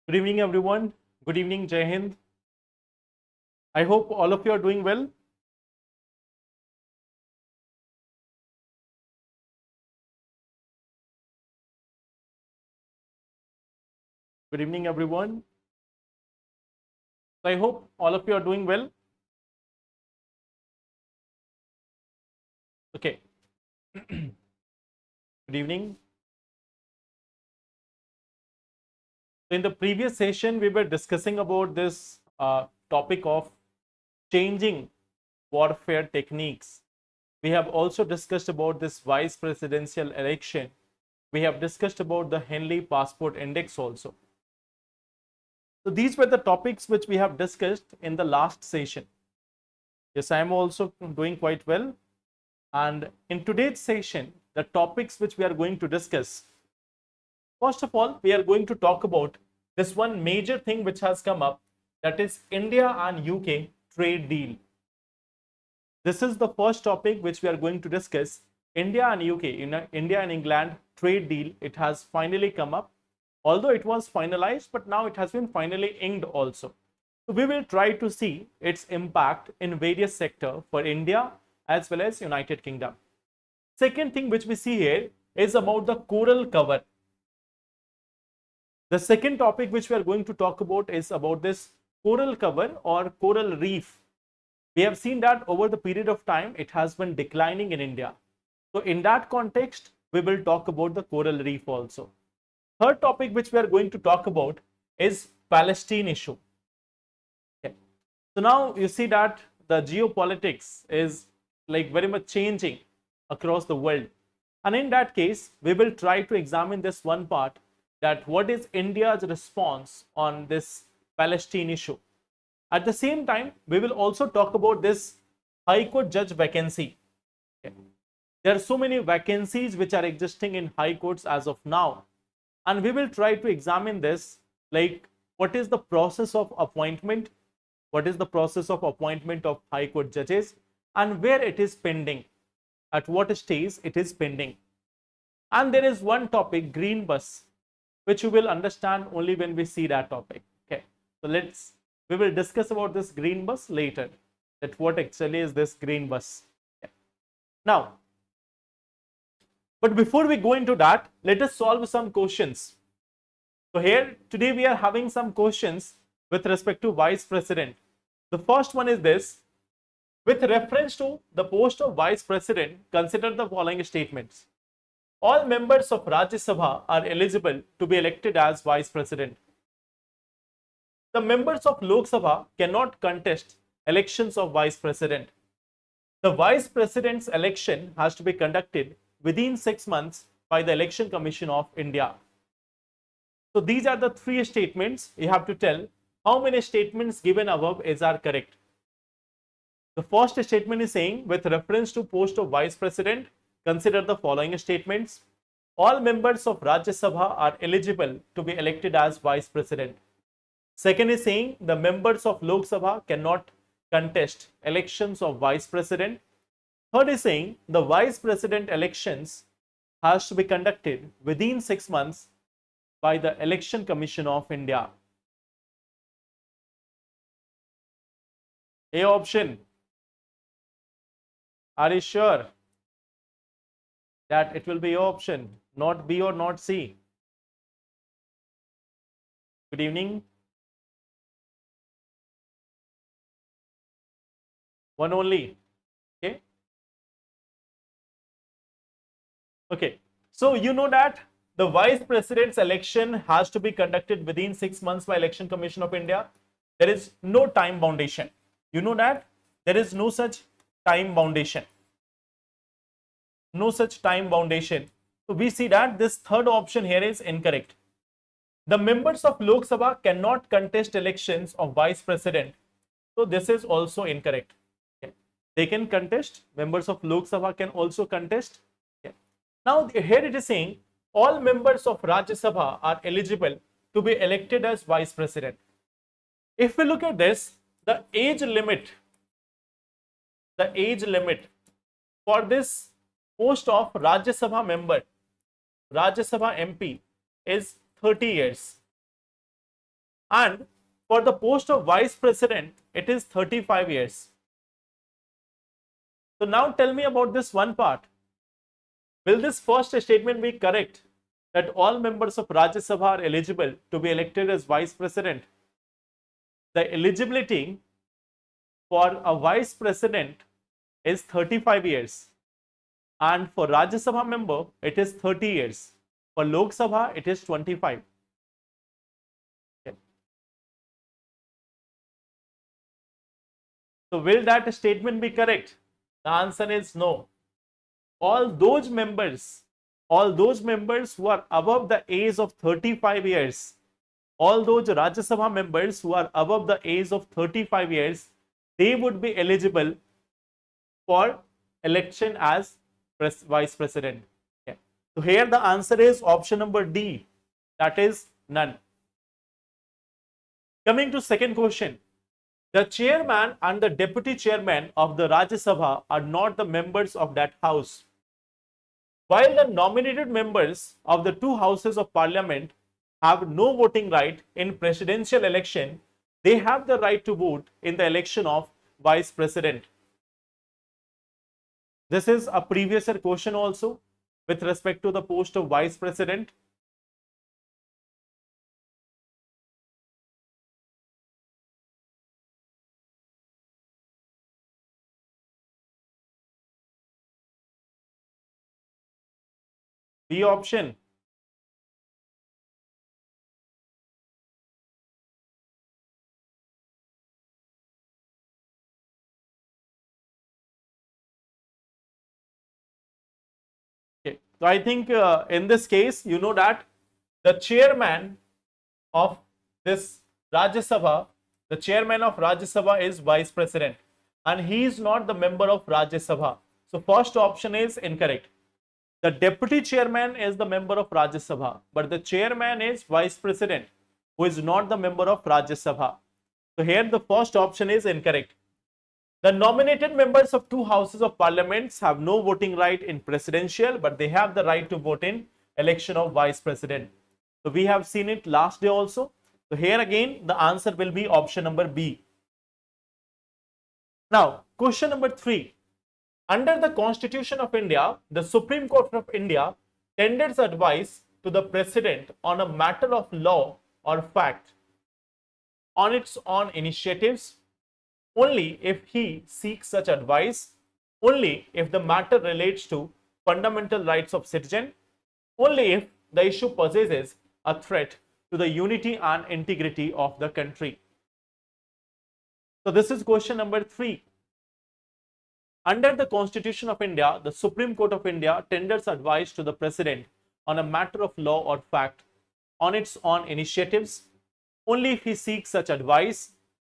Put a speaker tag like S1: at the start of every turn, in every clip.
S1: Good evening, everyone. Good evening, Jai Hind. I hope all of you are doing well. Good evening, everyone. So I hope all of you are doing well. Okay. Good evening. So in the previous session, we were discussing about this topic of changing warfare techniques. We have also discussed about this vice presidential election. We have discussed about the Henley Passport Index also. So these were the topics which we have discussed in the last session. Yes, I am also doing quite well. And in today's session, the topics which we are going to discuss, first of all, we are going to talk about this one major thing which has come up, that is India and UK trade deal. This is the first topic which we are going to discuss. India and UK, India and England trade deal, it has finally come up. Although it was finalized, but now it has been finally inked also. So we will try to see its impact in various sectors for India as well as United Kingdom. Second thing which we see here is about the coral cover. The second topic which we are going to talk about is about this coral cover or coral reef. We have seen that over the period of time, it has been declining in India. So in that context, we will talk about the coral reef also. Third topic which we are going to talk about is Palestine issue. Okay. So now you see that the geopolitics is like very much changing across the world. And in that case, we will try to examine this one part, that what is India's response on this Palestine issue. At the same time, we will also talk about this High Court judge vacancy. Okay. There are so many vacancies which are existing in high courts as of now. And we will try to examine this, like what is the process of appointment, what is the process of appointment of high court judges, and where it is pending, at what stage it is pending. And there is one topic, green bus, which you will understand only when we see that topic. Okay, so we will discuss about this green bus later, that what actually is this green bus. Okay. Now, but before we go into that, let us solve some questions. So here today we are having some questions with respect to vice president. The first one is this: with reference to the post of vice president, consider the following statements. All members of Rajya Sabha are eligible to be elected as vice president. The members of Lok Sabha cannot contest elections of vice president. The vice president's election has to be conducted within 6 months by the Election Commission of India. So these are the three statements. You have to tell how many statements given above are correct. The first statement is saying, with reference to post of vice president, consider the following statements. All members of Rajya Sabha are eligible to be elected as vice president. Second is saying, the members of Lok Sabha cannot contest elections of vice president. Third is saying, the vice president elections has to be conducted within 6 months by the Election Commission of India. A option. Are you sure that it will be A option, not B or not C? Good evening. One only. Okay. Okay. So you know that the vice president's election has to be conducted within 6 months by Election Commission of India. There is no time boundation. You know that there is no such time boundation. No such time boundation. So we see that this third option here is incorrect. The members of Lok Sabha cannot contest elections of vice president. So this is also incorrect. Okay. They can contest. Members of Lok Sabha can also contest. Okay. Now here it is saying all members of Rajya Sabha are eligible to be elected as vice president. If we look at this, the age limit for this post of Rajya Sabha member, Rajya Sabha MP, is 30 years. And for the post of vice president, it is 35 years. So now tell me about this one part. Will this first statement be correct, that all members of Rajya Sabha are eligible to be elected as vice president? The eligibility for a vice president is 35 years, and for Rajya Sabha member it is 30 years. For Lok Sabha it is 25. Okay. So will that statement be correct? The answer is no. All those members who are above the age of 35 years, all those Rajya Sabha members who are above the age of 35 years, they would be eligible for election as vice president. Okay. So here the answer is option number D, that is none. Coming to second question. The chairman and the deputy chairman of the Rajya Sabha are not the members of that house. While the nominated members of the two houses of parliament have no voting right in presidential election, they have the right to vote in the election of vice president. This is a previous year question also with respect to the post of vice president. B option. Okay. So I think in this case, you know that the chairman of this Rajya Sabha, the chairman of Rajya Sabha is vice president, and he is not the member of Rajya Sabha. So first option is incorrect. The deputy chairman is the member of Rajya Sabha, but the chairman is vice president, who is not the member of Rajya Sabha. So here the first option is incorrect. The nominated members of two houses of parliaments have no voting right in presidential, but they have the right to vote in election of vice president. So we have seen it last day also. So here again the answer will be option number B. Now question number 3. Under the Constitution of India, the Supreme Court of India tenders advice to the President on a matter of law or fact on its own initiatives only if he seeks such advice, only if the matter relates to fundamental rights of citizen, only if the issue possesses a threat to the unity and integrity of the country. So this is question number 3. Under the Constitution of India, the Supreme Court of India tenders advice to the President on a matter of law or fact on its own initiatives only if he seeks such advice,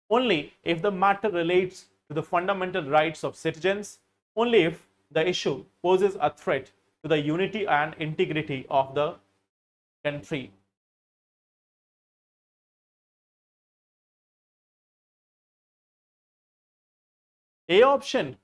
S1: only if the matter relates to the fundamental rights of citizens, only if the issue poses a threat to the unity and integrity of the country. A option.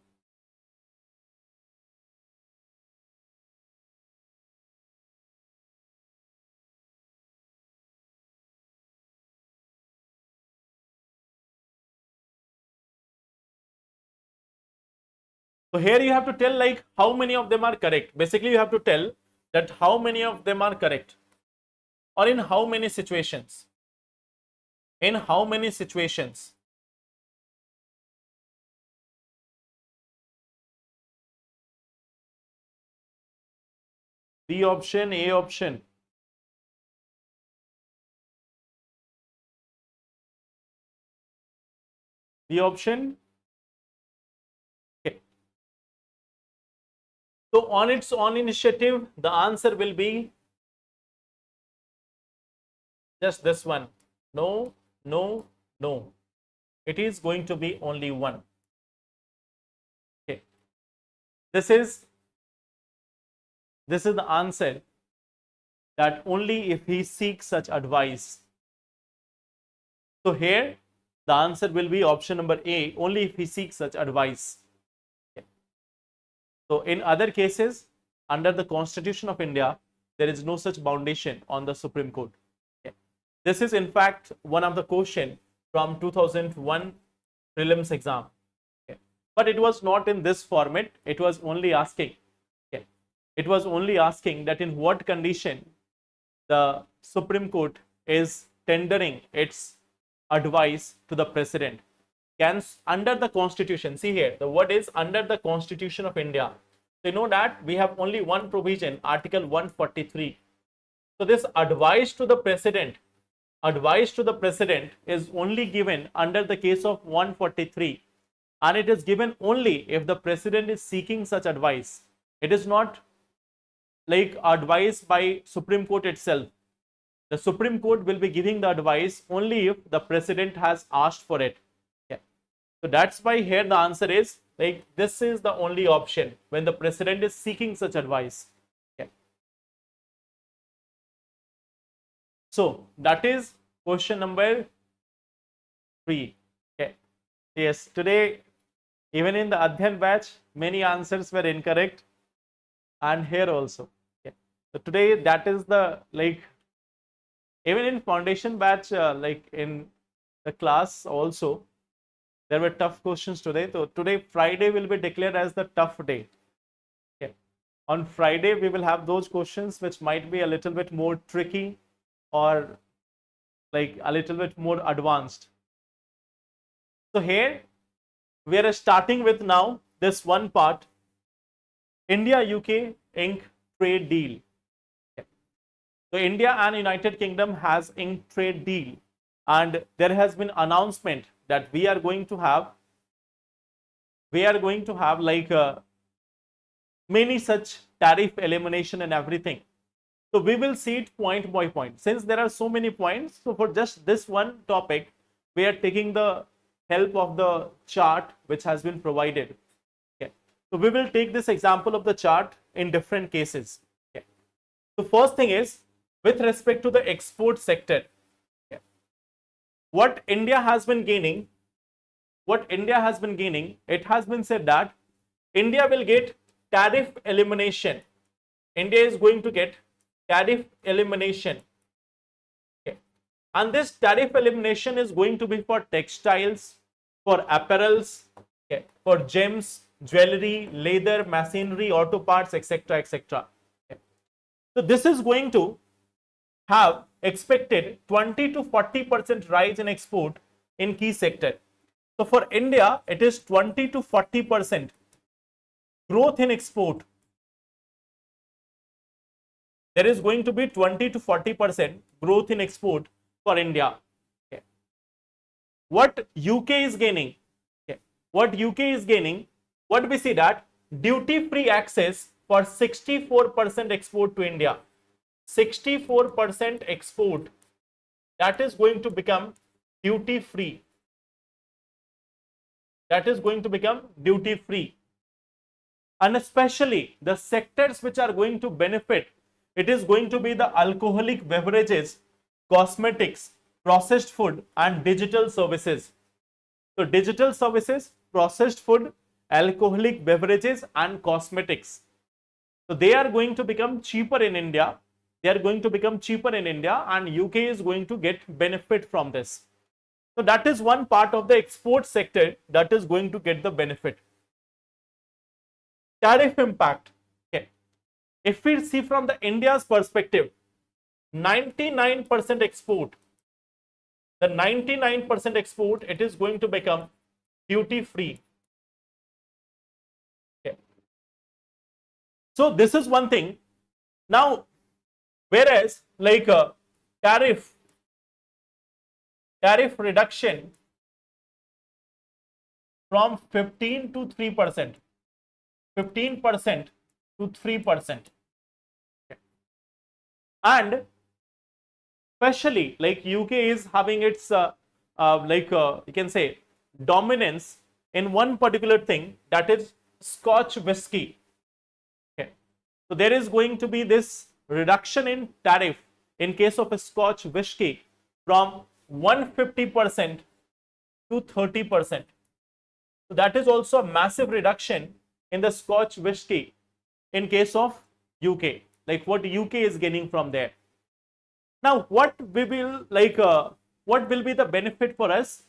S1: So here you have to tell like how many of them are correct. Basically you have to tell that how many of them are correct, or in how many situations. In how many situations. B option, A option. B option. Okay. So on its own initiative, the answer will be just this one. No, no, no. It is going to be only one. Okay. This is the answer, that only if he seeks such advice. So here the answer will be option number A, only if he seeks such advice. Okay. So in other cases, under the Constitution of India, there is no such foundation on the Supreme Court. Okay. This is in fact one of the question from 2001 prelims exam. Okay. But it was not in this format. It was only asking. Okay. It was only asking that in what condition the Supreme Court is tendering its advice to the president. Can under the constitution, see here, the word is under the Constitution of India. So you know that we have only one provision, Article 143. So this advice to the president is only given under the case of 143, and it is given only if the president is seeking such advice. It is not like advice by Supreme Court itself. The Supreme Court will be giving the advice only if the president has asked for it. Okay. So that's why here the answer is like this is the only option when the president is seeking such advice. Okay. So that is question number 3. Okay. Yes, today even in the Adhyan batch many answers were incorrect, and here also. Okay. So today that is the like even in foundation batch like in the class also there were tough questions today. So today Friday will be declared as the tough day. Okay. On Friday we will have those questions which might be a little bit more tricky or like a little bit more advanced. So here we are starting with now this one part, India UK Inc. trade deal. Okay. So India and United Kingdom has inked trade deal, and there has been announcement that we are going to have like many such tariff elimination and everything. So we will see it point by point. Since there are so many points, so for just this one topic, we are taking the help of the chart which has been provided. Okay. So we will take this example of the chart in different cases. Okay. So first thing is with respect to the export sector. Okay. What India has been gaining, it has been said that India will get tariff elimination. India is going to get tariff elimination. Okay. And this tariff elimination is going to be for textiles, for apparels, okay, for gems, jewelry, leather, machinery, auto parts, etc., etc. Okay. So this is going to have expected 20 to 40% rise in export in key sector. So for India, it is 20 to 40% growth in export. There is going to be 20 to 40% growth in export for India. Okay. What UK is gaining? Okay. What UK is gaining? What we see that duty-free access for 64% export to India. 64% export, that is going to become duty-free. That is going to become duty-free. And especially the sectors which are going to benefit, it is going to be the alcoholic beverages, cosmetics, processed food, and digital services. So digital services, processed food, alcoholic beverages, and cosmetics. So they are going to become cheaper in India. And UK is going to get benefit from this. So that is one part of the export sector that is going to get the benefit. Tariff impact. Okay. If we see from the India's perspective, 99% export, the 99% export, it is going to become duty free. Okay. So this is one thing. Now, whereas like tariff reduction from 15 to 3%, 15% to 3%. Okay. And especially like UK is having its you can say dominance in one particular thing, that is Scotch whiskey. Okay. So there is going to be this reduction in tariff in case of a Scotch whiskey from 150% to 30%. So that is also a massive reduction in the Scotch whiskey in case of UK, like what UK is gaining from there. Now, what we will what will be the benefit for us?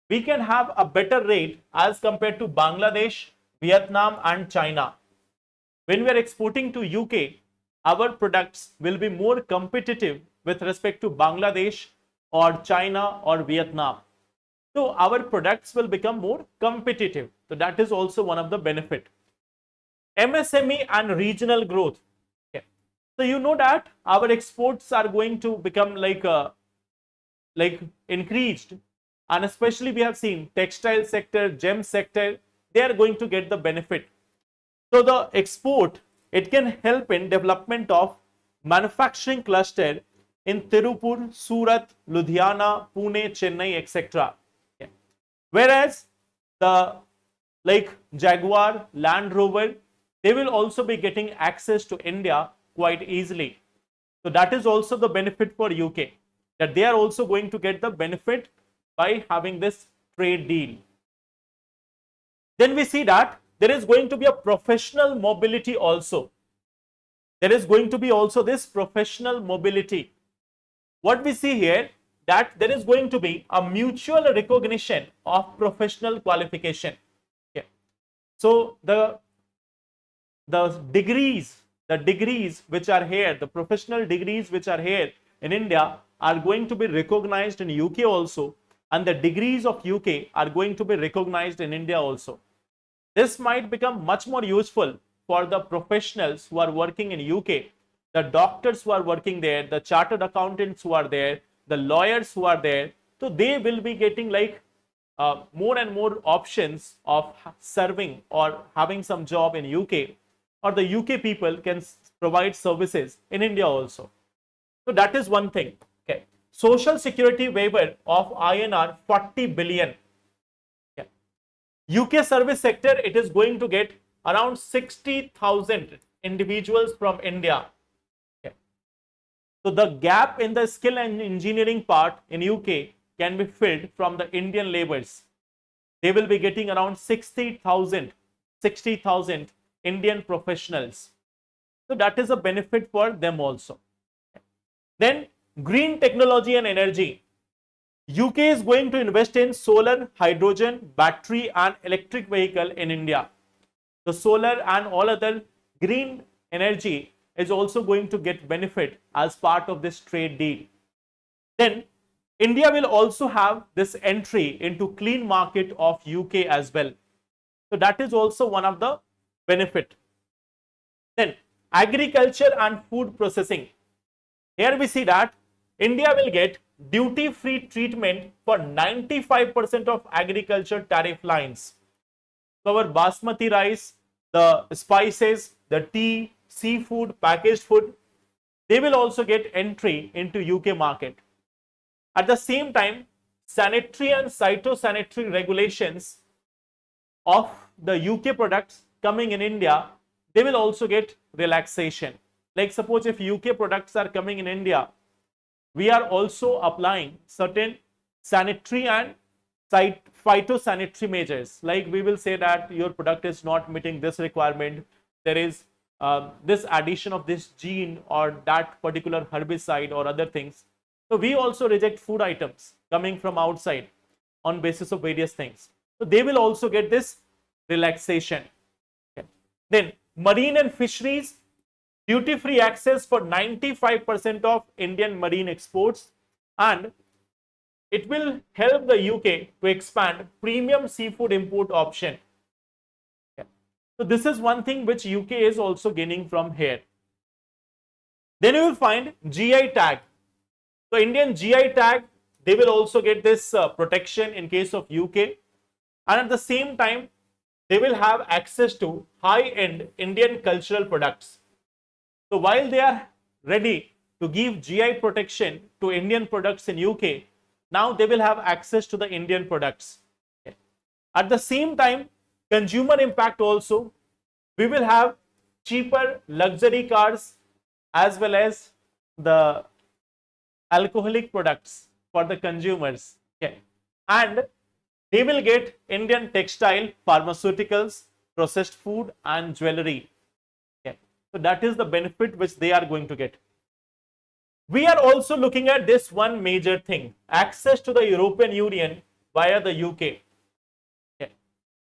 S1: We can have a better rate as compared to Bangladesh, Vietnam, and China. When we are exporting to UK, our products will be more competitive with respect to Bangladesh or China or Vietnam. So our products will become more competitive. So that is also one of the benefit. MSME and regional growth. Okay. So you know that our exports are going to become like increased, and especially we have seen textile sector, gem sector, they are going to get the benefit. So the export, it can help in development of manufacturing cluster in Tirupur, Surat, Ludhiana, Pune, Chennai, etc. Okay. Whereas the Jaguar, Land Rover, they will also be getting access to India quite easily. So that is also the benefit for UK, that they are also going to get the benefit by having this trade deal. Then we see that there is going to be a professional mobility also. There is going to be also this professional mobility. What we see here, that there is going to be a mutual recognition of professional qualification. Okay. So the degrees which are here, the professional degrees which are here in India are going to be recognized in UK also, and the degrees of UK are going to be recognized in India also. This might become much more useful for the professionals who are working in UK, the doctors who are working there, the chartered accountants who are there, the lawyers who are there. So they will be getting more and more options of serving or having some job in UK, or the UK people can provide services in India also. So that is one thing. Okay. Social security waiver of INR 40 billion. Okay. UK service sector, it is going to get around 60,000 individuals from India. Okay. So the gap in the skill and engineering part in UK can be filled from the Indian laborers. They will be getting around 60,000 Indian professionals. So that is a benefit for them also. Then green technology and energy. UK is going to invest in solar, hydrogen, battery and electric vehicle in India. The solar and all other green energy is also going to get benefit as part of this trade deal. Then India will also have this entry into clean market of UK as well. So that is also one of the benefit. Then agriculture and food processing. Here we see that India will get duty-free treatment for 95% of agriculture tariff lines. So our basmati rice, the spices, the tea, seafood, packaged food, they will also get entry into UK market. At the same time, sanitary and phytosanitary regulations of the UK products coming in India, they will also get relaxation. Like suppose if UK products are coming in India, we are also applying certain sanitary and phytosanitary measures. Like we will say that your product is not meeting this requirement, there is this addition of this gene or that particular herbicide or other things. So we also reject food items coming from outside on basis of various things. So they will also get this relaxation. Okay. Then marine and fisheries, duty-free access for 95% of Indian marine exports, and it will help the UK to expand premium seafood import option. Okay. So this is one thing which UK is also gaining from here. Then you will find GI tag. So Indian GI tag, they will also get this protection in case of UK, and at the same time they will have access to high-end Indian cultural products. So while they are ready to give GI protection to Indian products in UK, now they will have access to the Indian products. Okay. At the same time, consumer impact also, we will have cheaper luxury cars as well as the alcoholic products for the consumers. Okay. And they will get Indian textile, pharmaceuticals, processed food and jewelry. Okay. So that is the benefit which they are going to get. We are also looking at this one major thing, access to the European Union via the UK. Okay.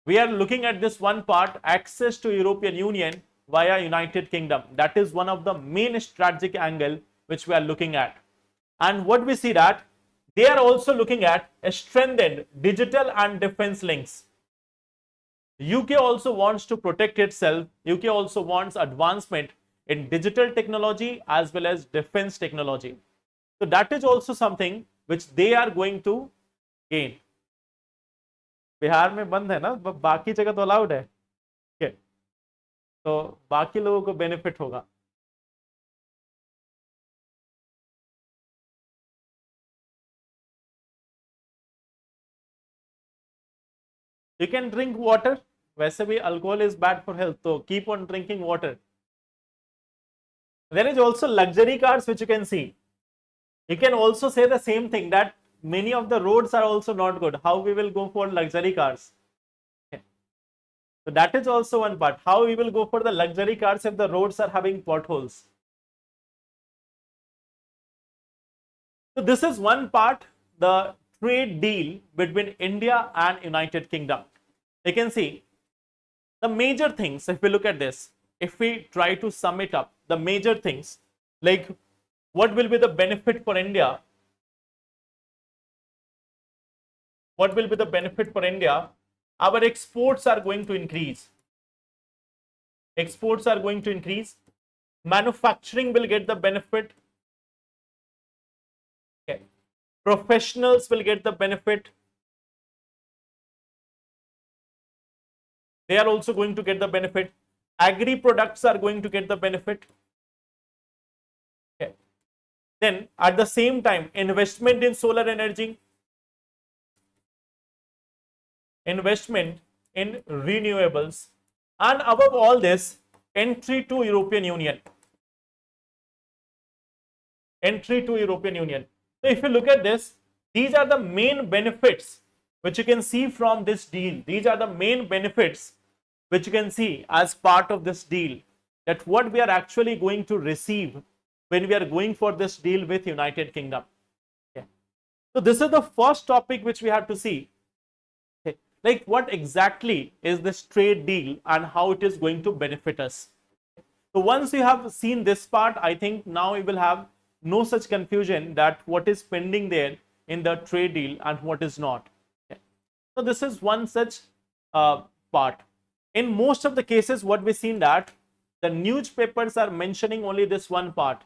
S1: We are looking at this one part, access to European Union via United Kingdom. That is one of the main strategic angle which we are looking at. And what we see that they are also looking at a strengthened digital and defense links. UK also wants to protect itself. UK also wants advancement in digital technology as well as defense technology. So that is also something which they are going to gain. Bihar में बंद है ना, बाकी जगह तो allowed है, ठीक है, तो बाकी लोगों को बेनिफिट होगा. You can drink water. वैसे भी alcohol is bad for health, so keep on drinking water. There is also luxury cars which you can see. You can also say the same thing, that many of the roads are also not good. How we will go for luxury cars? Okay. So that is also one part. How we will go for the luxury cars if the roads are having potholes? So this is one part, the trade deal between India and United Kingdom. You can see the major things. If we look at this, if we try to sum it up, the major things, like what will be the benefit for India? What will be the benefit for India? Our exports are going to increase. Exports are going to increase. Manufacturing will get the benefit. Okay. Professionals will get the benefit. They are also going to get the benefit. Agri products are going to get the benefit. Okay. Then at the same time, investment in solar energy, investment in renewables, and above all this, entry to European Union. Entry to European Union. So if you look at this, these are the main benefits which you can see from this deal. These are the main benefits which you can see as part of this deal, that what we are actually going to receive when we are going for this deal with United Kingdom. Okay. So this is the first topic which we have to see. Okay. Like what exactly is this trade deal and how it is going to benefit us. So once you have seen this part, I think now you will have no such confusion that what is pending there in the trade deal and what is not. Okay. So this is one such part. In most of the cases, what we've seen that the newspapers are mentioning only this one part,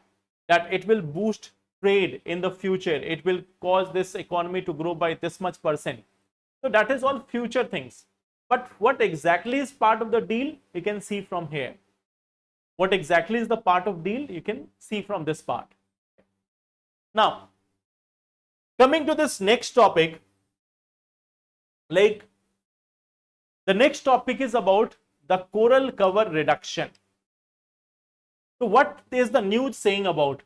S1: that it will boost trade in the future. It will cause this economy to grow by this much %. So that is all future things. But what exactly is part of the deal, you can see from here. What exactly is the part of deal, you can see from this part. Now, coming to this next topic, like the next topic is about the coral cover reduction. So what is the news saying about?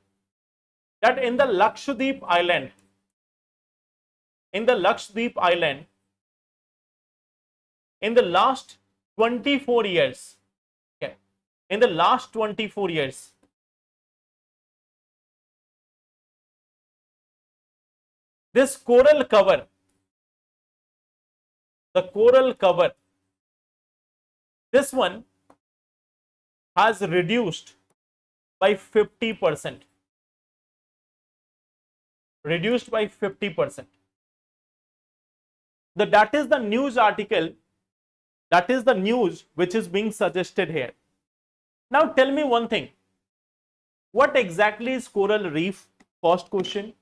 S1: That in the Lakshadweep Island, in the last 24 years, okay, in the last 24 years, this coral cover, the coral cover, this one has reduced by 50%. Reduced by 50%. That is the news article, that is the news which is being suggested here. Now tell me one thing. What exactly is coral reef? First question.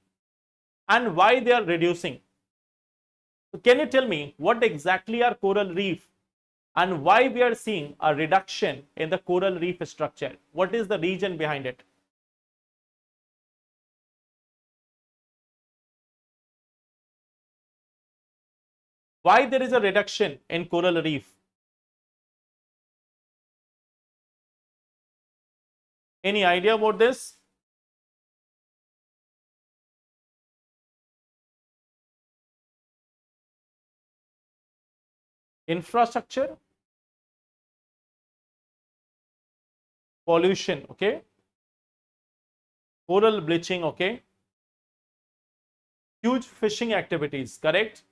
S1: And why they are reducing? So can you tell me what exactly are coral reef and why we are seeing a reduction in the coral reef structure? What is the reason behind it? Why there is a reduction in coral reef? Any idea about this? Infrastructure, pollution, okay. Coral bleaching, okay. Huge fishing activities, correct.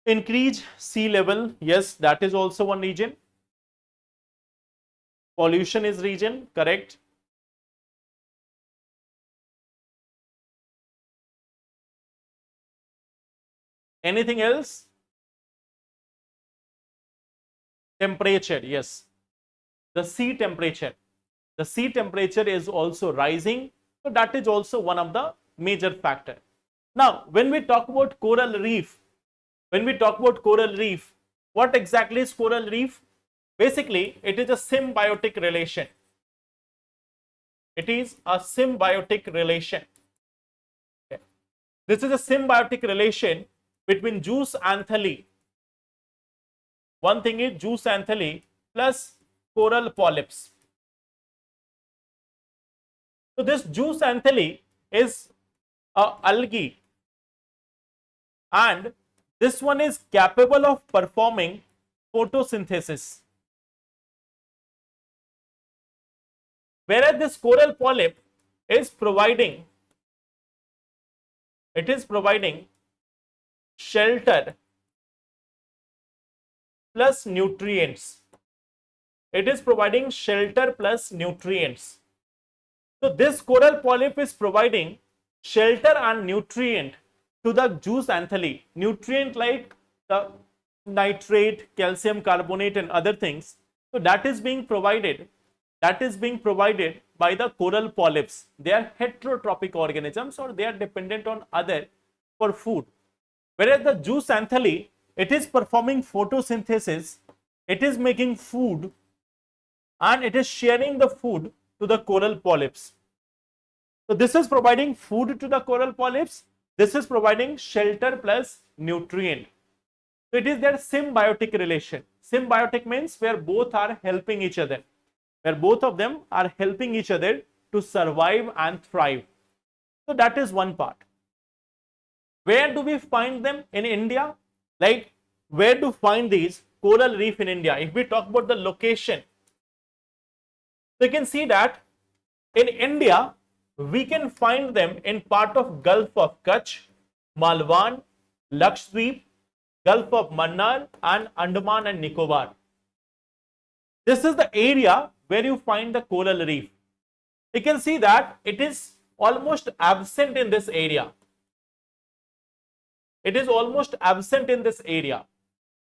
S1: Increase sea level, yes, that is also one region. Pollution is region, correct. Anything else? Temperature, yes. The sea temperature. The sea temperature is also rising. So that is also one of the major factor. Now, when we talk about coral reef, what exactly is coral reef? Basically, it is a symbiotic relation. It is a symbiotic relation. Okay. This is a symbiotic relation between zooxanthellae. One thing is zooxanthellae plus coral polyps. So this zooxanthellae is a algae, and this one is capable of performing photosynthesis. Whereas this coral polyp is providing shelter plus nutrients. It is providing shelter plus nutrients. So this coral polyp is providing shelter and nutrient to the zooxanthellae. Nutrient like the nitrate, calcium carbonate and other things. So that is being provided by the coral polyps. They are heterotrophic organisms, or they are dependent on other for food. Whereas the zooxanthellae, it is performing photosynthesis, it is making food, and it is sharing the food to the coral polyps. So this is providing food to the coral polyps. This is providing shelter plus nutrient. So it is their symbiotic relation. Symbiotic means where both are helping each other, where both of them are helping each other to survive and thrive. So that is one part. Where do we find them in India? Like, where to find these coral reef in India? If we talk about the location, so you can see that in India, we can find them in part of Gulf of Kutch, Malwan, Lakshadweep, Gulf of Mannar and Andaman and Nicobar. This is the area where you find the coral reef. You can see that it is almost absent in this area. It is almost absent in this area.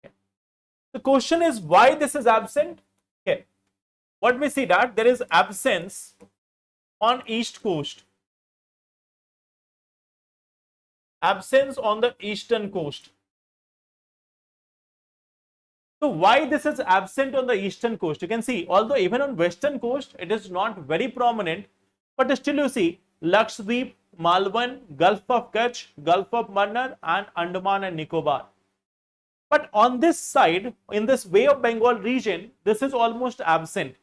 S1: Okay. The question is why this is absent? Okay. What we see that there is absence on east coast. Absence on the eastern coast. So why this is absent on the eastern coast? You can see, although even on western coast it is not very prominent, but still you see Lakshadweep, Malwan, Gulf of Kutch, Gulf of Mannar and Andaman and Nicobar. But on this side, in this Bay of Bengal region, this is almost absent.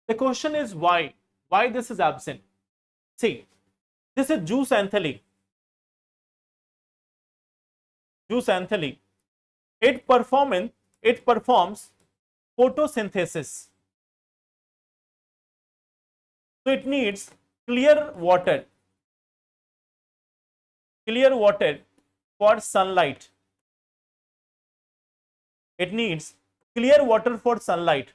S1: The question is why? Why this is absent? See, this is zooxanthellae. Zooxanthellae. It performs photosynthesis. So it needs clear water for sunlight. It needs clear water for sunlight.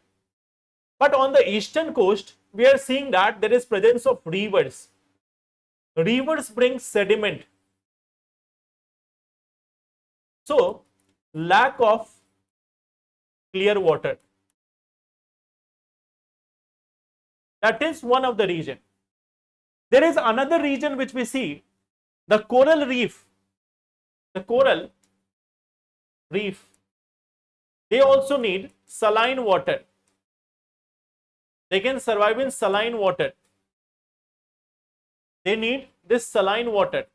S1: But on the eastern coast, we are seeing that there is presence of rivers. Rivers bring sediment. So, lack of clear water. That is one of the region. There is another region which we see, the coral reef. The coral reef, they also need saline water. They can survive in saline water. They need this saline water.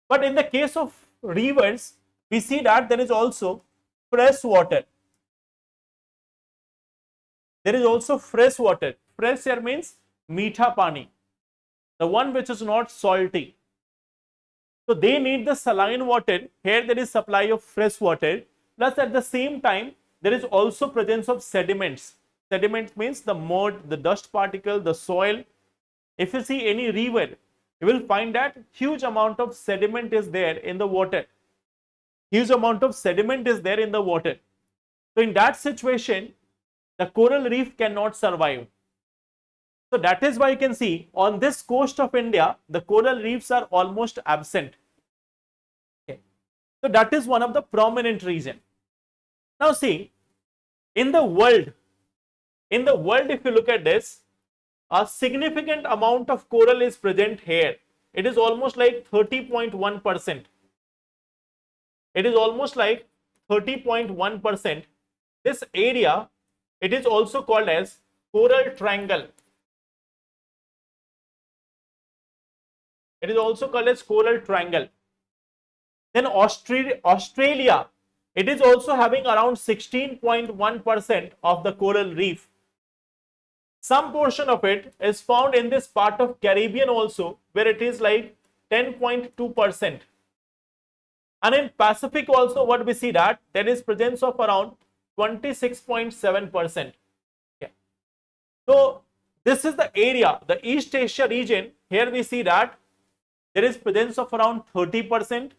S1: But in the case of rivers, we see that there is also fresh water. There is also fresh water. Fresh here means meetha pani, the one which is not salty. So they need the saline water. Here there is supply of fresh water. Plus at the same time, there is also presence of sediments. Sediment means the mud, the dust particle, the soil. If you see any river, you will find that huge amount of sediment is there in the water. Huge amount of sediment is there in the water. So in that situation, the coral reef cannot survive. So that is why you can see on this coast of India, the coral reefs are almost absent. Okay. So that is one of the prominent reason. Now see, in the world, if you look at this, a significant amount of coral is present here. It is almost like 30.1%. It is almost like 30.1%. This area, it is also called as coral triangle. It is also called as coral triangle. Then Australia, it is also having around 16.1% of the coral reef. Some portion of it is found in this part of Caribbean also, where it is like 10.2%. And in Pacific also, what we see that there is presence of around 26.7%. Yeah. So this is the area, the East Asia region. Here we see that there is presence of around 30%.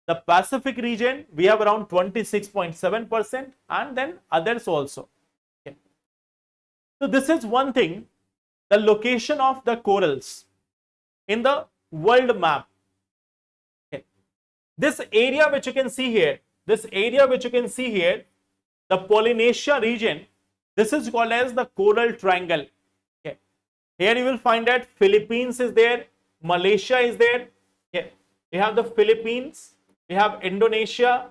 S1: The Pacific region, we have around 26.7%, and then others also. Okay. So this is one thing, the location of the corals in the world map. Okay. This area which you can see here, the Polynesia region, this is called as the coral triangle. Okay. Here you will find that Philippines is there, Malaysia is there. Okay. You have the Philippines, you have Indonesia,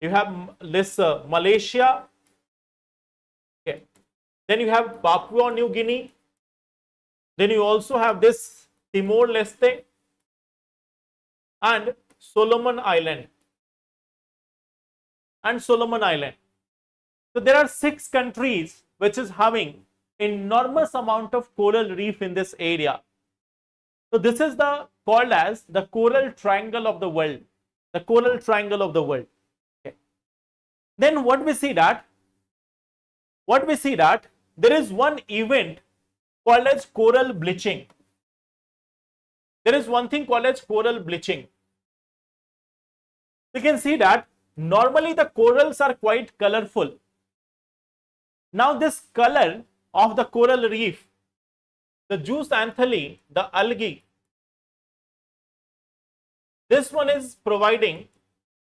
S1: you have this Malaysia. Okay. Then you have Papua New Guinea. Then you also have this Timor-Leste and Solomon Island. So there are 6 countries which is having enormous amount of coral reef in this area. So this is called as the coral triangle of the world. The coral triangle of the world. Okay. Then what we see that there is one event called as coral bleaching. There is one thing called as coral bleaching. You can see that normally the corals are quite colorful. Now this color of the coral reef, the zooxanthellae, the algae, this one is providing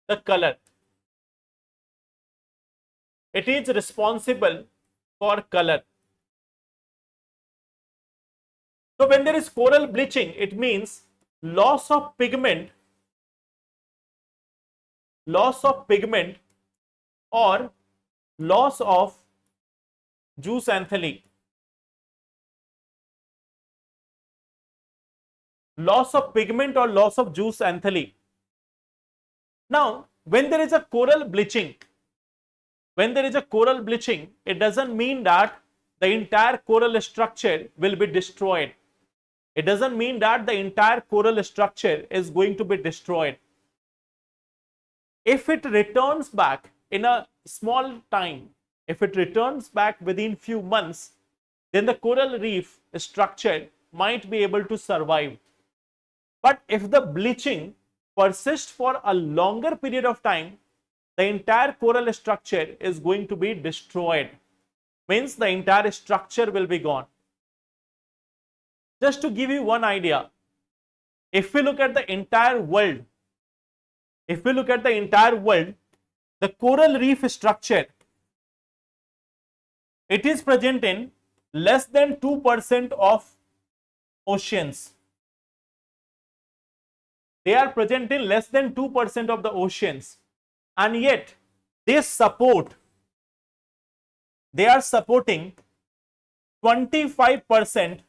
S1: the color. It is responsible for color. So when there is coral bleaching, it means loss of pigment or loss of zooxanthellae. Loss of pigment or loss of zooxanthellae. Now, when there is a coral bleaching, it doesn't mean that the entire coral structure will be destroyed. It doesn't mean that the entire coral structure is going to be destroyed. If it returns back in a small time, if it returns back within few months, then the coral reef structure might be able to survive. But if the bleaching persists for a longer period of time, the entire coral structure is going to be destroyed. Means the entire structure will be gone. Just to give you one idea, if we look at the entire world, the coral reef structure, it is present in less than 2% of oceans. They are present in less than 2% of the oceans, and yet they are supporting 25%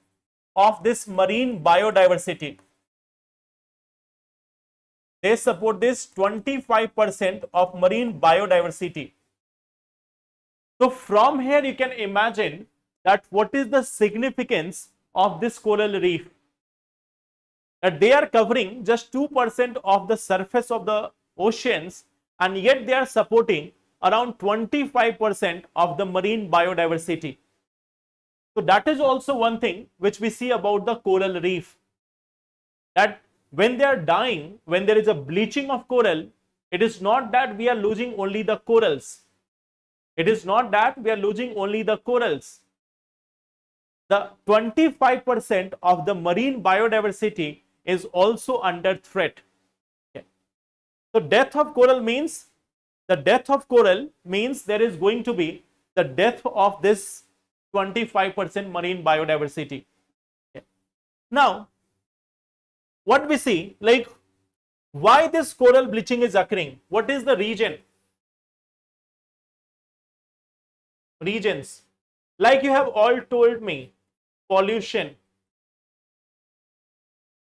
S1: of this marine biodiversity. They support this 25% of marine biodiversity. So from here you can imagine that what is the significance of this coral reef. That they are covering just 2% of the surface of the oceans, and yet they are supporting around 25% of the marine biodiversity. So that is also one thing which we see about the coral reef, that when they are dying, when there is a bleaching of coral, it is not that we are losing only the corals. It is not that we are losing only the corals. The 25% of the marine biodiversity is also under threat. Okay. So death of coral means, there is going to be the death of this 25% marine biodiversity. Okay. Now, what we see, like, why this coral bleaching is occurring? What is the regions? Like you have all told me, pollution,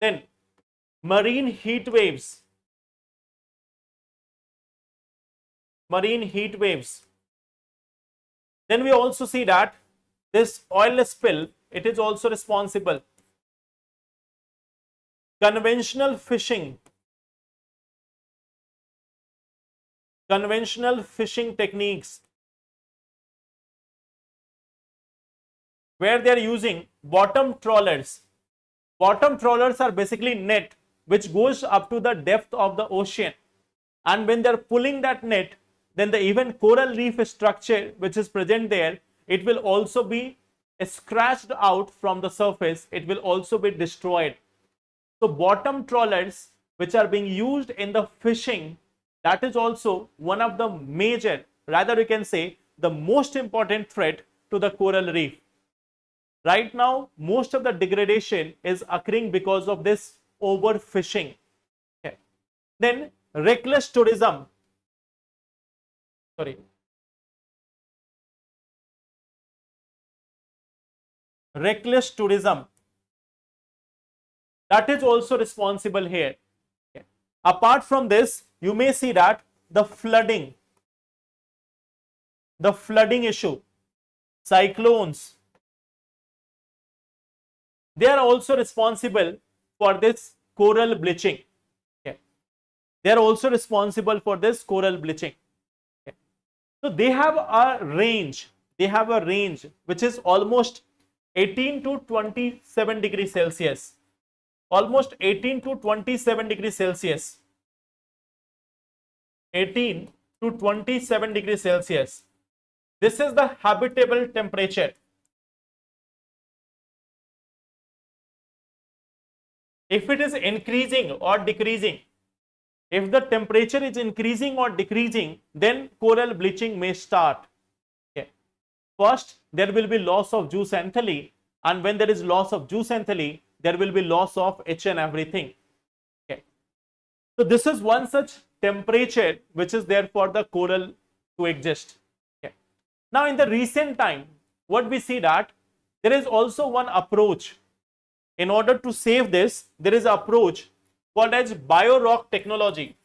S1: then marine heat waves, then we also see that this oil spill, it is also responsible. Conventional fishing techniques, where they are using bottom trawlers. Bottom trawlers are basically net which goes up to the depth of the ocean, and when they are pulling that net, then the even coral reef structure which is present there, it will also be scratched out from the surface, it will also be destroyed. So bottom trawlers which are being used in the fishing, that is also one of the major, rather you can say the most important threat to the coral reef. Right now, most of the degradation is occurring because of this overfishing. Okay. Then reckless tourism. Reckless tourism, that is also responsible here. Okay. Apart from this, you may see that the flooding issue, cyclones, they are also responsible for this coral bleaching. Okay. They are also responsible for this coral bleaching. Okay. So they have a range, which is almost 18 to 27 degrees Celsius. Almost 18 to 27 degrees Celsius. 18 to 27 degrees Celsius. This is the habitable temperature. If it is increasing or decreasing, if the temperature is increasing or decreasing, then coral bleaching may start. Okay. First, there will be loss of zooxanthellae, and when there is loss of zooxanthellae, there will be loss of each and everything. Okay. So this is one such temperature which is there for the coral to exist. Okay. Now in the recent time, what we see that there is also one approach. In order to save this, there is an approach called as BioROC technology.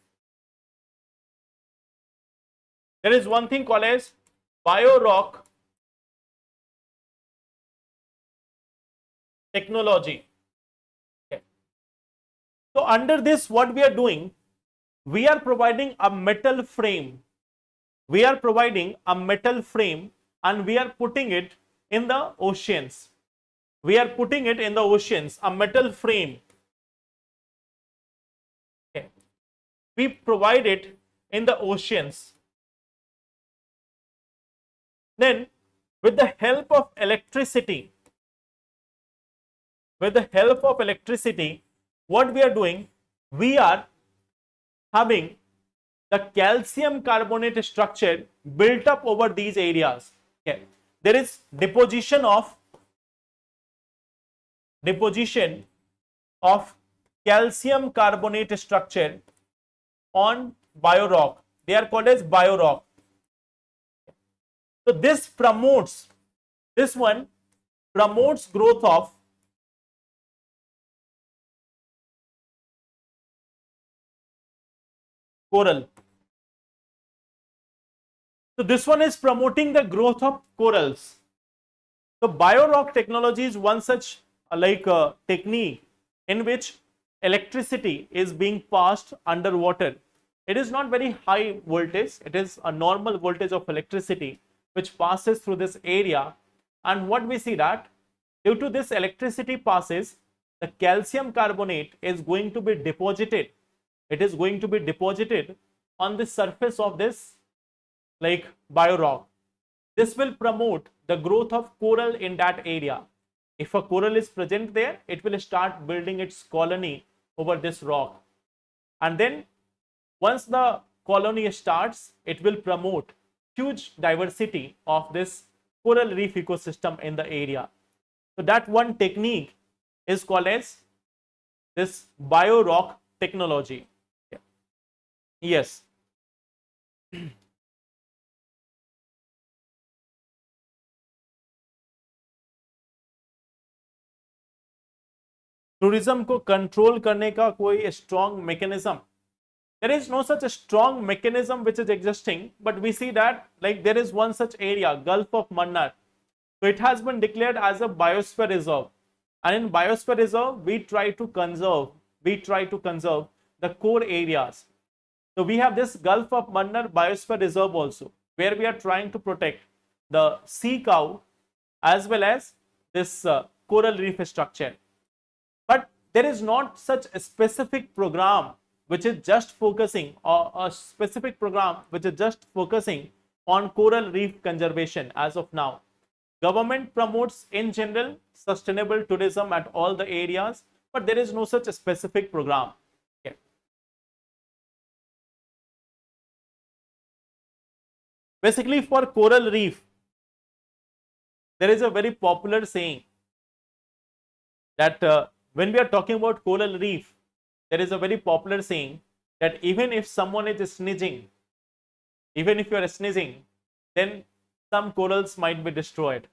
S1: There is one thing called as BioROC technology. Okay. So under this, what we are doing, we are providing a metal frame. And we are putting it in the oceans. A metal frame. Okay. We provide it in the oceans. Then, with the help of electricity, what we are doing, we are having the calcium carbonate structure built up over these areas. Okay. There is deposition of calcium carbonate structure on BioROC. They are called as BioROC. So this promotes growth of coral. So this one is promoting the growth of corals. So BioROC technology is one such technique in which electricity is being passed underwater, It is not very high voltage. It is a normal voltage of electricity which passes through this area. And what we see that due to this electricity passes, the calcium carbonate is going to be deposited. It is going to be deposited on the surface of this like BioROC. This will promote the growth of coral in that area. If a coral is present there, it will start building its colony over this rock. And then once the colony starts, it will promote huge diversity of this coral reef ecosystem in the area. So that one technique is called as this BioROC technology. Yes. Tourism को control करने का कोई strong mechanism, there is no such a strong mechanism which is existing, but we see that like there is one such area, Gulf of Mannar. So it has been declared as a biosphere reserve, and in biosphere reserve we try to conserve the core areas. So we have this Gulf of Mannar biosphere reserve also, where we are trying to protect the sea cow as well as this coral reef structure. But there is not such a specific program which is just focusing, or a specific program which is just focusing on coral reef conservation as of now. Government promotes in general sustainable tourism at all the areas, but there is no such a specific program. Okay. Basically for coral reef, there is a very popular saying that when we are talking about coral reef, there is a very popular saying that even if someone is sneezing, even if you are sneezing, then some corals might be destroyed.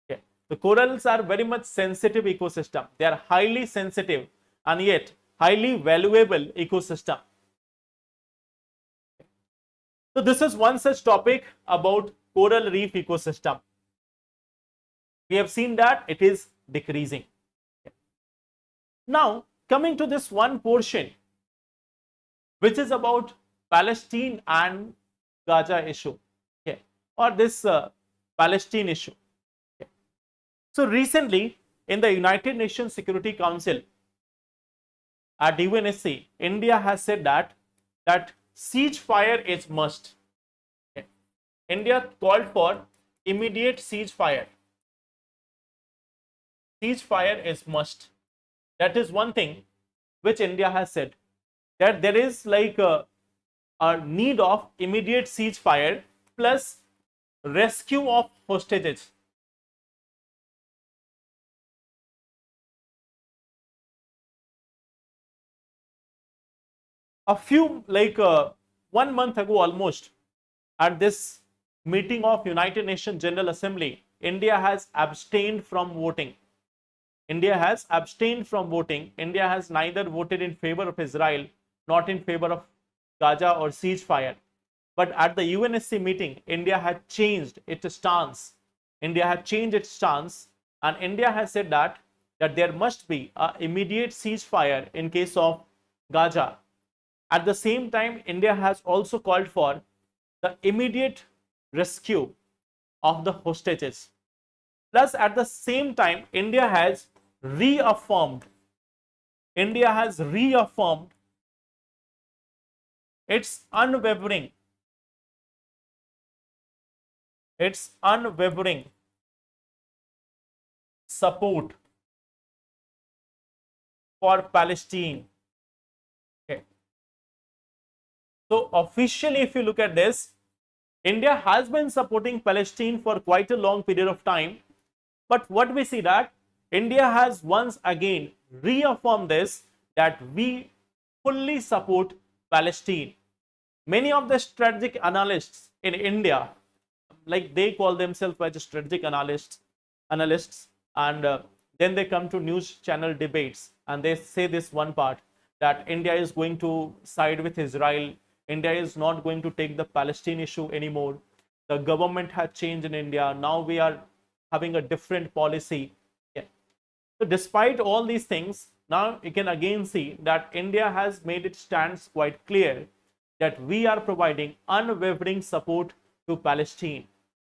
S1: Okay. The corals are very much sensitive ecosystem. They are highly sensitive and yet highly valuable ecosystem. So this is one such topic about coral reef ecosystem. We have seen that it is decreasing. Now coming to this one portion which is about Palestine and Gaza issue, okay, or this Palestine issue. Okay. So recently in the United Nations Security Council at UNSC, India has said that ceasefire is must. Okay. India called for immediate ceasefire. Ceasefire is must. That is one thing which India has said, that there is like a need of immediate ceasefire plus rescue of hostages. A few 1 month ago almost, at this meeting of United Nations General Assembly, India has abstained from voting. India has abstained from voting. India has neither voted in favor of Israel, not in favor of Gaza or ceasefire. But at the UNSC meeting, India had changed its stance. India had changed its stance, and India has said that there must be an immediate ceasefire in case of Gaza. At the same time, India has also called for the immediate rescue of the hostages. Plus, at the same time, India has reaffirmed its unwavering support for Palestine. Okay. So officially, if you look at this, India has been supporting Palestine for quite a long period of time. But what we see that India has once again reaffirmed this, that we fully support Palestine. Many of the strategic analysts in India, like they call themselves as strategic analysts, and then they come to news channel debates and they say this one part, that India is going to side with Israel. India is not going to take the Palestine issue anymore. The government had changed in India. Now we are having a different policy. Yeah. So despite all these things, now you can again see that India has made its stance quite clear, that we are providing unwavering support to Palestine.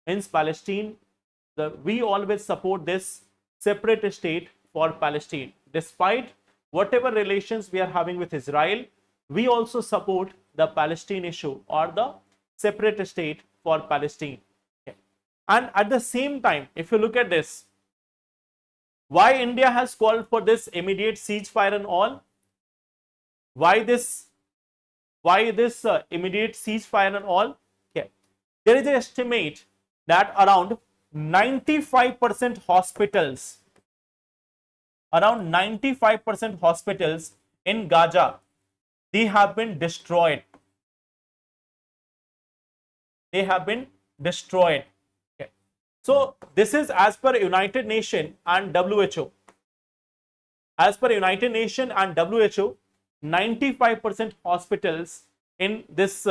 S1: Hence, Palestine, we always support this separate state for Palestine. Despite whatever relations we are having with Israel, we also support the Palestine issue or the separate state for Palestine. Okay. And at the same time, if you look at this, why India has called for this immediate ceasefire and all? Why this immediate ceasefire and all? Okay. There is an estimate that around 95% hospitals, in Gaza, they have been destroyed. Okay. So this is as per United Nations and WHO. As per United Nations and WHO, 95% hospitals in this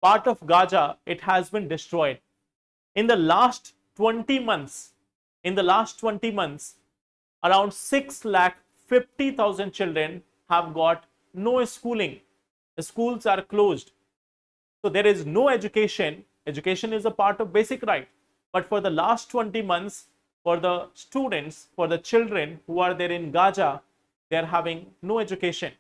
S1: part of Gaza, it has been destroyed. In the last 20 months, around 6,50,000 children have got no schooling. The schools are closed. So there is no education. Education is a part of basic right. But for the last 20 months, for the students, for the children who are there in Gaza, they are having no education.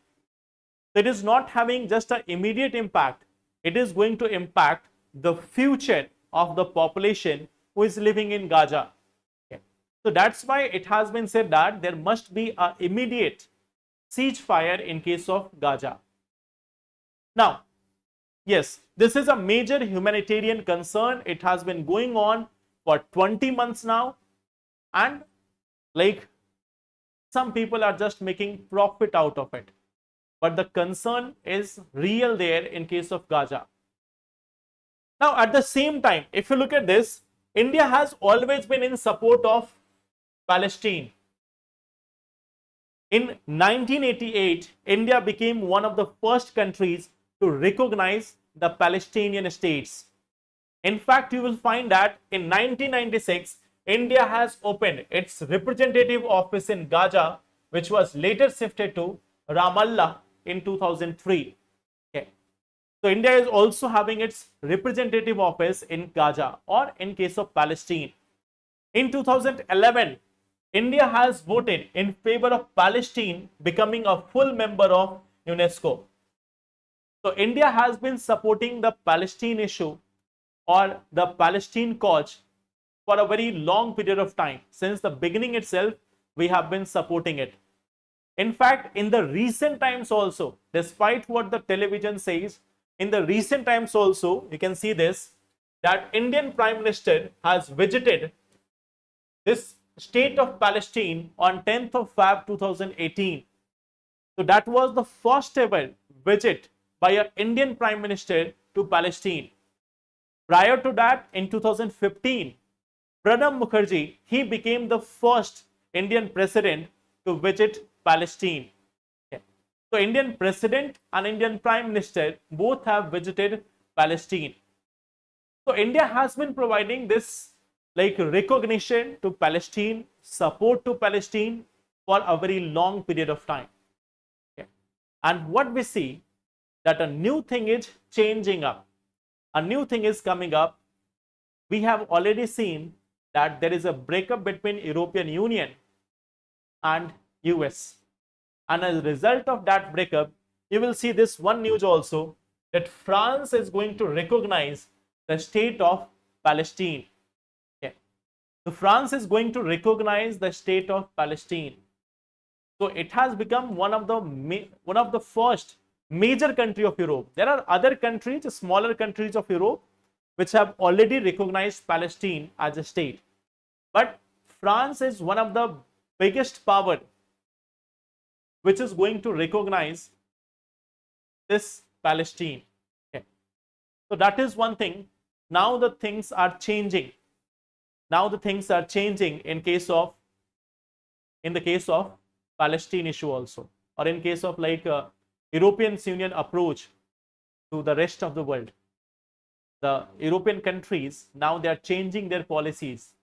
S1: So it is not having just an immediate impact. It is going to impact the future of the population who is living in Gaza. Okay. So that's why it has been said that there must be an immediate ceasefire in case of Gaza. Now, yes, this is a major humanitarian concern. It has been going on for 20 months now, and some people are just making profit out of it. But the concern is real there in case of Gaza. Now, at the same time, if you look at this, India has always been in support of Palestine. In 1988, India became one of the first countries to recognize the Palestinian states. In fact, you will find that in 1996, India has opened its representative office in Gaza, which was later shifted to Ramallah in 2003. Okay. So India is also having its representative office in Gaza or in case of Palestine. In 2011, India has voted in favor of Palestine becoming a full member of UNESCO. So India has been supporting the Palestine issue or the Palestine cause for a very long period of time. Since the beginning itself, we have been supporting it. In fact, in the recent times also, despite what the television says, in the recent times also, you can see this, that Indian Prime Minister has visited this state of Palestine on 10th of Feb 2018. So that was the first ever visit by an Indian Prime Minister to Palestine. Prior to that, in 2015, Pranab Mukherjee, he became the first Indian president to visit Palestine. Okay. So Indian president and Indian Prime Minister both have visited Palestine. So India has been providing this recognition to Palestine, support to Palestine for a very long period of time. Okay. And what we see that a new thing is changing up. A new thing is coming up. We have already seen that there is a breakup between European Union and US. And as a result of that breakup, you will see this one news also, that France is going to recognize the state of Palestine. Okay. So France is going to recognize the state of Palestine. So it has become one of the first major country of Europe. There are other countries, smaller countries of Europe, which have already recognized Palestine as a state. But France is one of the biggest power which is going to recognize this Palestine. Okay. So that is one thing. Now the things are changing. Now the things are changing in the case of Palestine issue also, or in case of European Union approach to the rest of the world. The European countries, now they are changing their policies.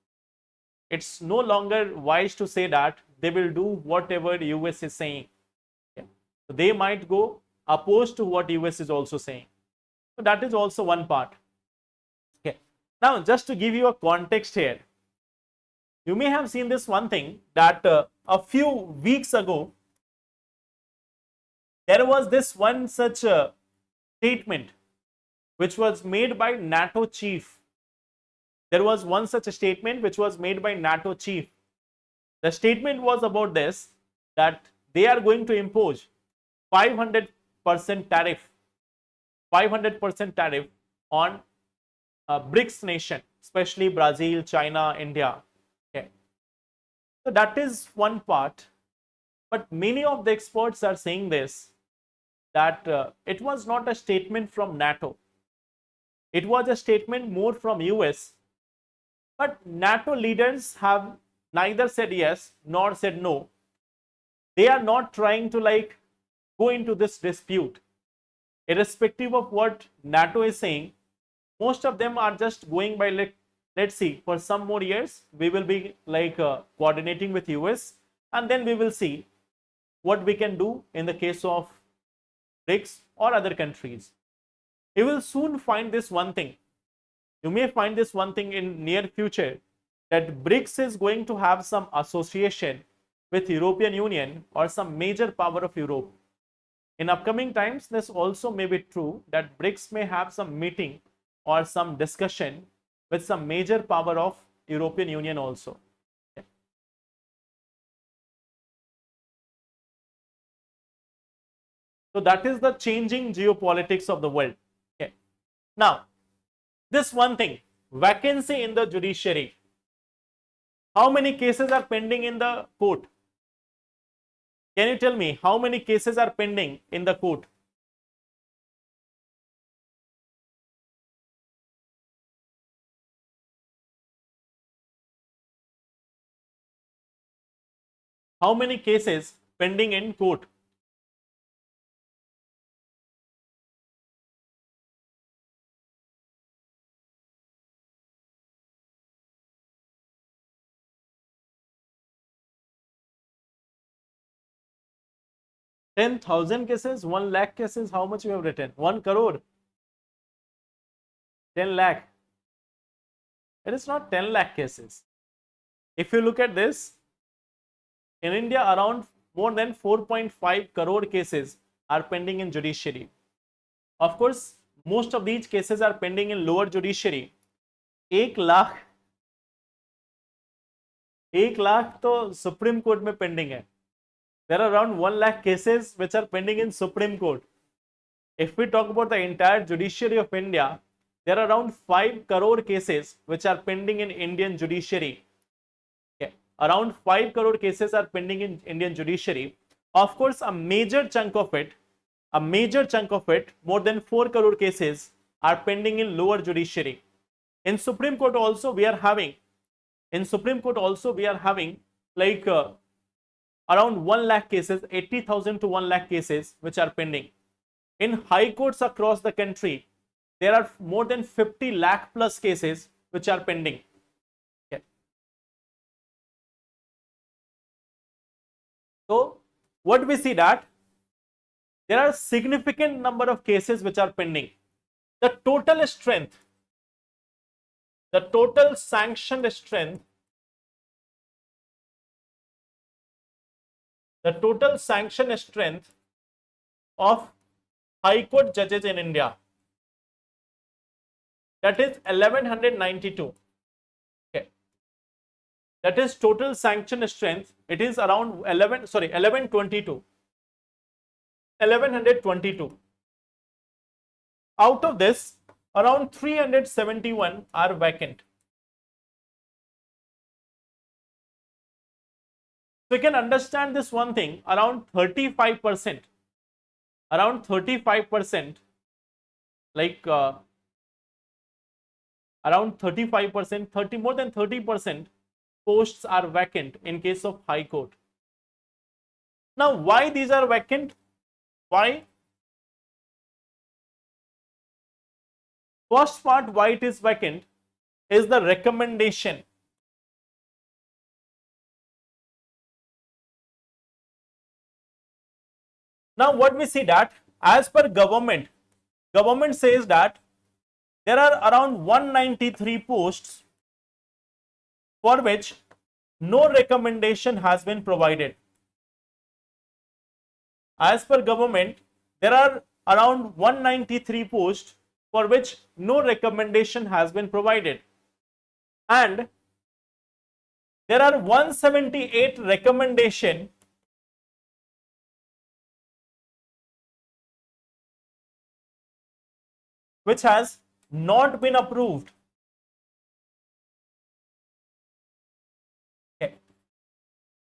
S1: It's no longer wise to say that they will do whatever US is saying. Yeah. So they might go opposed to what US is also saying. So that is also one part. Okay. Now, just to give you a context here, you may have seen this one thing that a few weeks ago, there was this one such statement which was made by NATO chief. There was one such a statement which was made by NATO chief. The statement was about this, that they are going to impose 500% tariff, 500% tariff on BRICS nation, especially Brazil, China, India. Okay. So that is one part. But many of the experts are saying this, that it was not a statement from NATO. It was a statement more from US. But NATO leaders have neither said yes nor said no. They are not trying to go into this dispute. Irrespective of what NATO is saying, most of them are just going by let's see, for some more years we will be coordinating with US, and then we will see what we can do in the case of BRICS or other countries. You will soon find this one thing. You may find this one thing in near future, that BRICS is going to have some association with European Union or some major power of Europe. In upcoming times, this also may be true, that BRICS may have some meeting or some discussion with some major power of European Union also. Okay. So that is the changing geopolitics of the world. Okay. Now, this one thing, vacancy in the judiciary. How many cases are pending in the court? Can you tell me how many cases are pending in the court? How many cases pending in court? Ten 10,000 cases, 1 lakh cases. How much you have written? 1 crore. 10 lakh. It is not 10 lakh cases. If you look at this, in India, around more than 4.5 crore cases are pending in judiciary. Of course, most of these cases are pending in lower judiciary. 1 lakh तो Supreme Court में pending है. There are around 1 lakh cases which are pending in Supreme Court. If we talk about the entire judiciary of India, there are around 5 crore cases which are pending in Indian judiciary. Okay. Around 5 crore cases are pending in Indian judiciary. Of course, a major chunk of it, more than 4 crore cases are pending in lower judiciary. In Supreme Court also we are having, around 1 lakh cases, 80,000 to 1 lakh cases which are pending. In high courts across the country, there are more than 50 lakh plus cases which are pending. Okay. So what we see, that there are significant number of cases which are pending. The total strength, the total sanctioned strength, of High Court judges in India, that is 1192. Okay. That is total sanctioned strength. It is around 1122. Out of this, around 371 are vacant. So you can understand this one thing, around 35%, around 35%, more than 30% posts are vacant in case of High Court. Now, why these are vacant? Why? First part, why it is vacant, is the recommendation. Now, what we see, that as per government says that there are around 193 posts for which no recommendation has been provided. As per government, there are around 193 posts for which no recommendation has been provided, and there are 178 recommendation which has not been approved. Okay.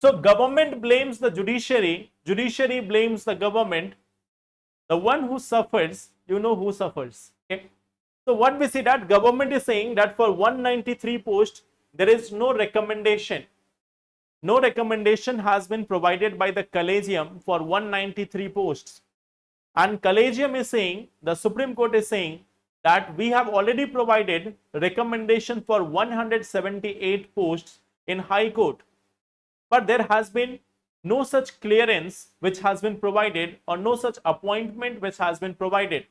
S1: So government blames the judiciary, judiciary blames the government. The one who suffers, you know who suffers. Okay. So what we see, that government is saying that for 193 posts there is no recommendation. No recommendation has been provided by the collegium for 193 posts. And collegium is saying, the Supreme Court is saying that we have already provided recommendation for 178 posts in High Court. But there has been no such clearance which has been provided, or no such appointment which has been provided.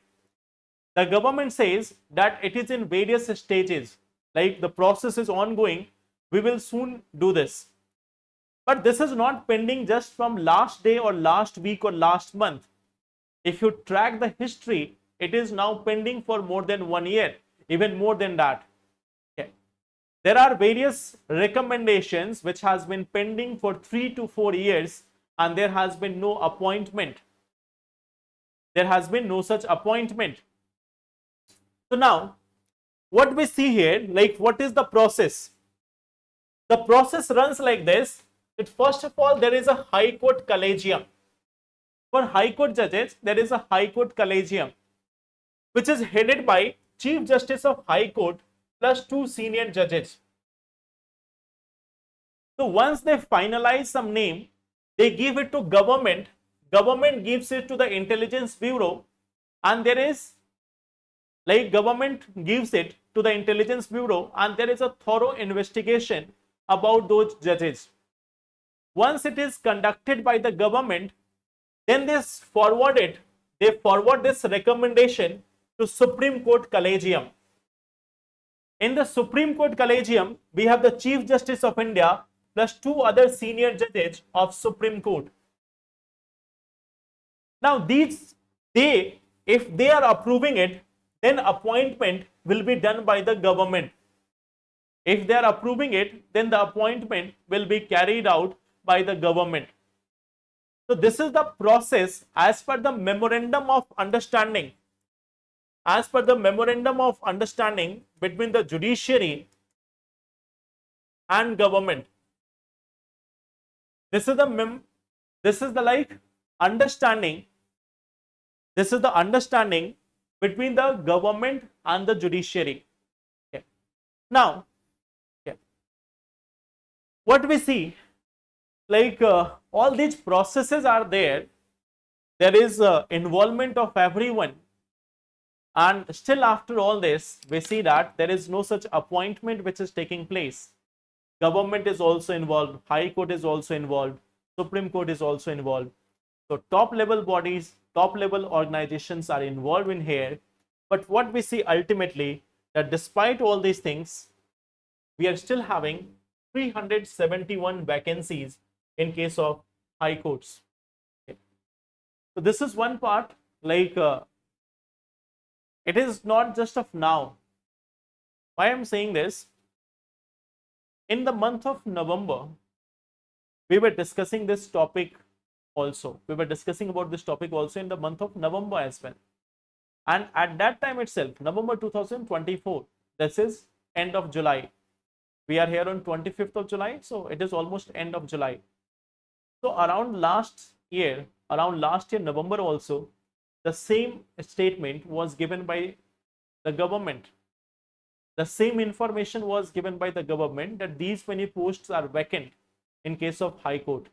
S1: The government says that it is in various stages, like the process is ongoing, we will soon do this. But this is not pending just from last day or last week or last month. If you track the history, it is now pending for more than 1 year, even more than that. Okay. There are various recommendations which has been pending for 3 to 4 years, and there has been no appointment. There has been no such appointment. So now, what we see here, like what is the process? The process runs like this. That first of all, there is a High Court collegium. For High Court judges, there is a High Court collegium, which is headed by Chief Justice of High Court plus 2 senior judges. So once they finalize some name, they give it to government. Government gives it to the Intelligence Bureau, and there is, like, government gives it to the Intelligence Bureau, and there is a thorough investigation about those judges. Once it is conducted by the government, then they forward this recommendation to Supreme Court collegium. In the Supreme Court collegium, we have the Chief Justice of India plus 2 other senior judges of Supreme Court. Now if they are approving it, then appointment will be done by the government. If they are approving it, then the appointment will be carried out by the government. So this is the process as per the memorandum of understanding. As per the memorandum of understanding between the judiciary and government. This is the like understanding. This is the understanding between the government and the judiciary. Okay. Now, okay, what we see, like all these processes are there. There is involvement of everyone, and still after all this, we see that there is no such appointment which is taking place. Government is also involved, High Court is also involved, Supreme Court is also involved. So top level bodies, top level organizations are involved in here. But what we see ultimately, that despite all these things, we are still having 371 vacancies in case of High Courts. Okay. So this is one part, like it is not just of now. Why I'm saying this? In the month of November, we were discussing this topic also. We were discussing about this topic also in the month of November as well. And at that time itself, November 2024, this is end of July. We are here on 25th of July, so it is almost end of July. So around last year November also, the same statement was given by the government. The same information was given by the government that these many posts are vacant in case of High Court.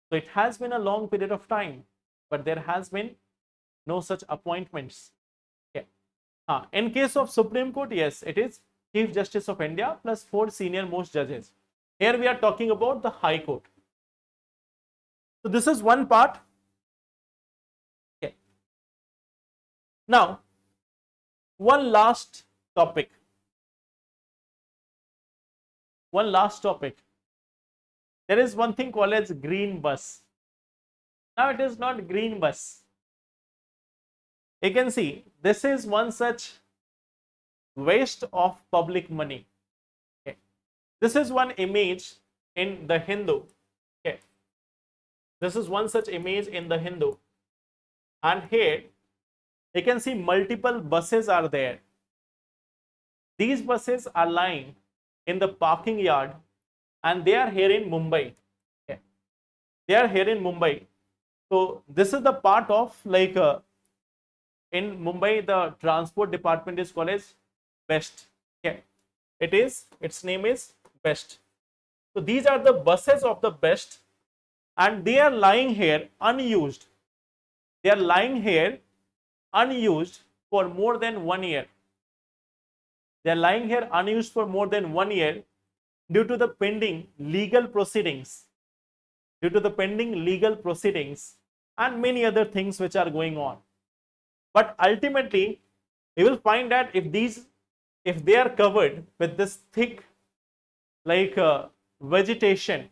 S1: So it has been a long period of time, but there has been no such appointments. Okay. In case of Supreme Court, yes, it is Chief Justice of India plus 4 senior most judges. Here we are talking about the High Court. So this is one part. Now, one last topic. One last topic. There is one thing called as green bus. Now, it is not green bus. You can see this is one such waste of public money. Okay. This is one image in the Hindu. Okay. This is one such image in the Hindu. And here you can see multiple buses are there. These buses are lying in the parking yard and they are here in Mumbai. Okay. They are here in Mumbai. So this is the part of like in Mumbai, the transport department is called as BEST. Okay. Its name is BEST. So these are the buses of the BEST and they are lying here unused. They are lying here unused for more than 1 year. They are lying here unused for more than 1 year due to the pending legal proceedings. Due to the pending legal proceedings and many other things which are going on. But ultimately, you will find that if they are covered with this thick like vegetation,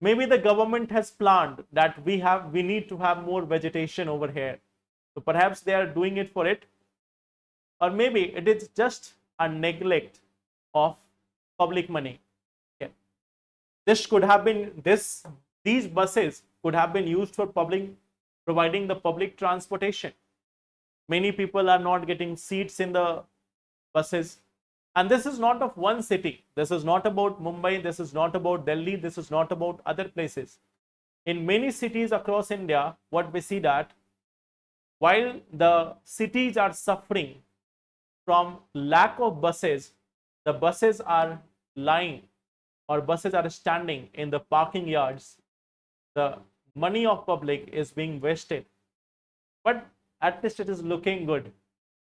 S1: maybe the government has planned that we need to have more vegetation over here. So perhaps they are doing it for it, or maybe it is just a neglect of public money. Okay. This could have been these buses could have been used for providing the public transportation. Many people are not getting seats in the buses. And this is not of one city. This is not about Mumbai. This is not about Delhi. This is not about other places. In many cities across India, what we see that while the cities are suffering from lack of buses, the buses are lying or buses are standing in the parking yards. The money of public is being wasted. But at least it is looking good.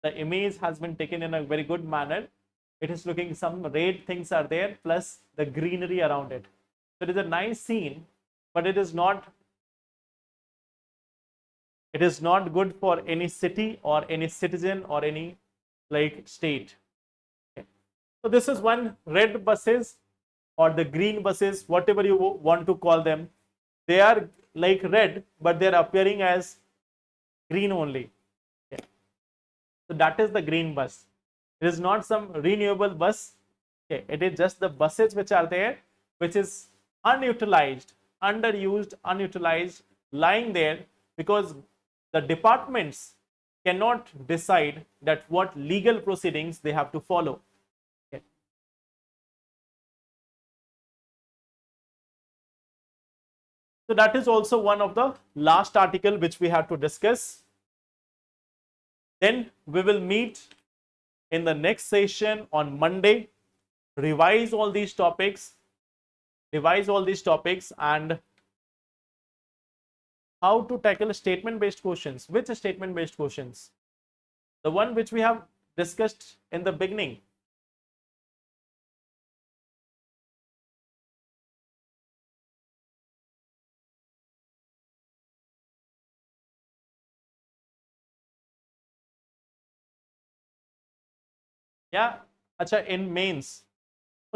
S1: The image has been taken in a very good manner. It is looking, some red things are there plus the greenery around it. So it is a nice scene, but it is not good for any city or any citizen or any like state. Okay. So this is one red buses or the green buses, whatever you want to call them. They are like red, but they are appearing as green only. Okay. So that is the green bus. It is not some renewable bus. Okay. It is just the buses which are there, which is unutilized, underused, unutilized, lying there because the departments cannot decide that what legal proceedings they have to follow. Okay. So that is also one of the last article which we have to discuss. Then we will meet in the next session on Monday, revise all these topics and how to tackle statement based questions. Which statement based questions? The one which we have discussed in the beginning. Yeah, acha, in mains.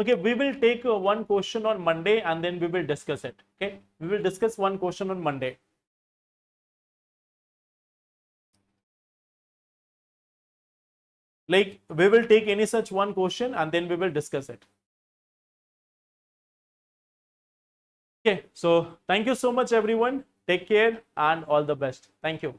S1: Okay, we will take one question on Monday and then we will discuss it. Okay, we will discuss one question on Monday. Like we will take any such one question and then we will discuss it. Okay, so thank you so much everyone. Take care and all the best. Thank you.